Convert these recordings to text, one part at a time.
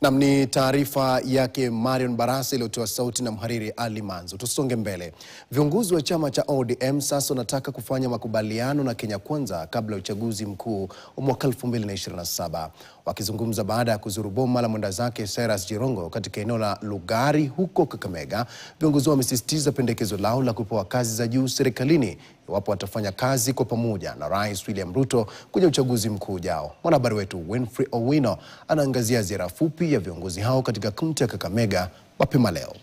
Nam ni taarifa yake Marion Barasa iliyotoa sauti na mhariri Ali Manzo. Tusonge mbele. Viongozi wa chama cha ODM sasa wanataka kufanya makubaliano na Kenya Kwanza kabla ya uchaguzi mkuu wa mwaka 2027. Wakizungumza baada ya kuzuru boma la mwenda zake Cyrus Jirongo katika eneo la Lugari huko Kakamega, viongozi wamesisitiza pendekezo lao la kupewa kazi za juu serikalini iwapo watafanya kazi kwa pamoja na Rais William Ruto kwenye uchaguzi mkuu ujao. Mwanahabari wetu Winfrey Owino anaangazia ziara fupi ya viongozi hao katika kaunti ya Kakamega mapema leo.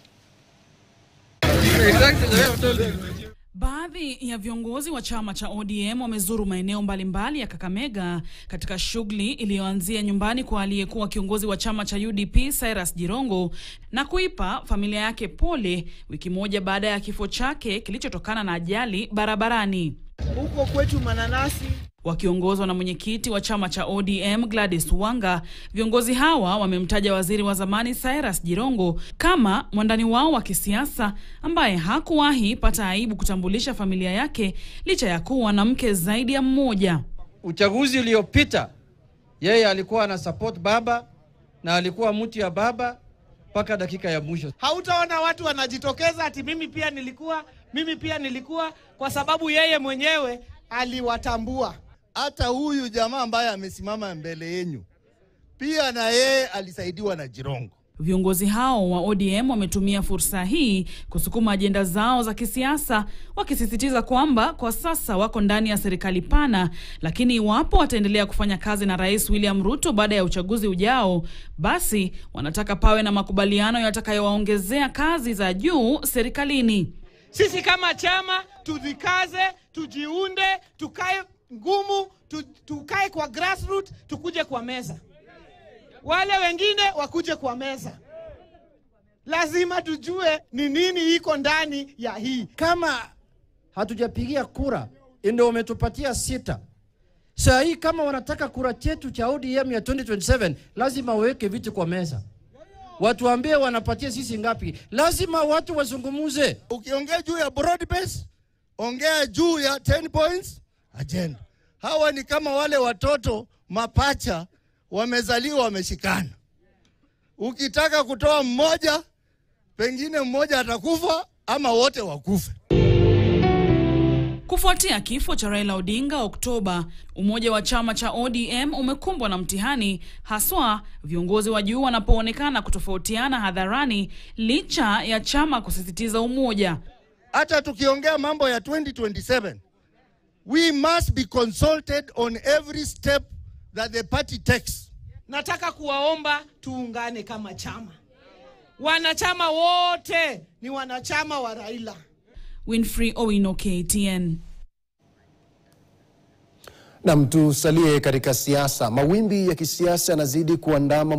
Baadhi ya viongozi wa chama cha ODM wamezuru maeneo mbalimbali ya Kakamega katika shughuli iliyoanzia nyumbani kwa aliyekuwa kiongozi wa chama cha UDP Cyrus Jirongo na kuipa familia yake pole wiki moja baada ya kifo chake kilichotokana na ajali barabarani. Huko kwetu mananasi. Wakiongozwa na mwenyekiti wa chama cha ODM Gladys Wanga, viongozi hawa wamemtaja waziri wa zamani Cyrus Jirongo kama mwandani wao wa kisiasa ambaye hakuwahi pata aibu kutambulisha familia yake licha ya kuwa na mke zaidi ya mmoja. Uchaguzi uliopita yeye alikuwa ana support baba na alikuwa mtu ya baba mpaka dakika ya mwisho. Hautaona watu wanajitokeza ati mimi pia nilikuwa kwa sababu yeye mwenyewe aliwatambua. Hata huyu jamaa ambaye amesimama mbele yenu pia na yeye alisaidiwa na Jirongo. Viongozi hao wa ODM wametumia fursa hii kusukuma ajenda zao za kisiasa, wakisisitiza kwamba kwa sasa wako ndani ya serikali pana, lakini iwapo wataendelea kufanya kazi na Rais William Ruto baada ya uchaguzi ujao, basi wanataka pawe na makubaliano yatakayowaongezea kazi za juu serikalini. Sisi kama chama tujikaze, tujiunde, tukae ngumu, tukae kwa grassroots, tukuje kwa meza. Wale wengine wakuje kwa meza. Lazima tujue ni nini iko ndani ya hii. Kama hatujapigia kura, ndio umetupatia 6. Sasa hii kama wanataka kura chetu cha ODM ya 2027, lazima waweke vitu kwa meza. Watu waambie wanapatia sisi ngapi. Lazima watu wazungumuze. Ukiongea juu ya broad base, ongea juu ya 10 points agenda. Hawa ni kama wale watoto mapacha wamezaliwa wameshikana. Ukitaka kutoa mmoja, pengine mmoja atakufa ama wote wakufe. Kufuatia kifo cha Raila Odinga Oktoba, umoja wa chama cha ODM umekumbwa na mtihani, haswa viongozi wa juu wanapoonekana kutofautiana hadharani licha ya chama kusisitiza umoja. Hata tukiongea mambo ya 2027, we must be consulted on every step that the party takes. Nataka kuwaomba tuungane kama chama. Wanachama wote ni wanachama wa Raila. Winfrey Owino, KTN. Na tusalie katika siasa. Mawimbi ya kisiasa yanazidi kuandama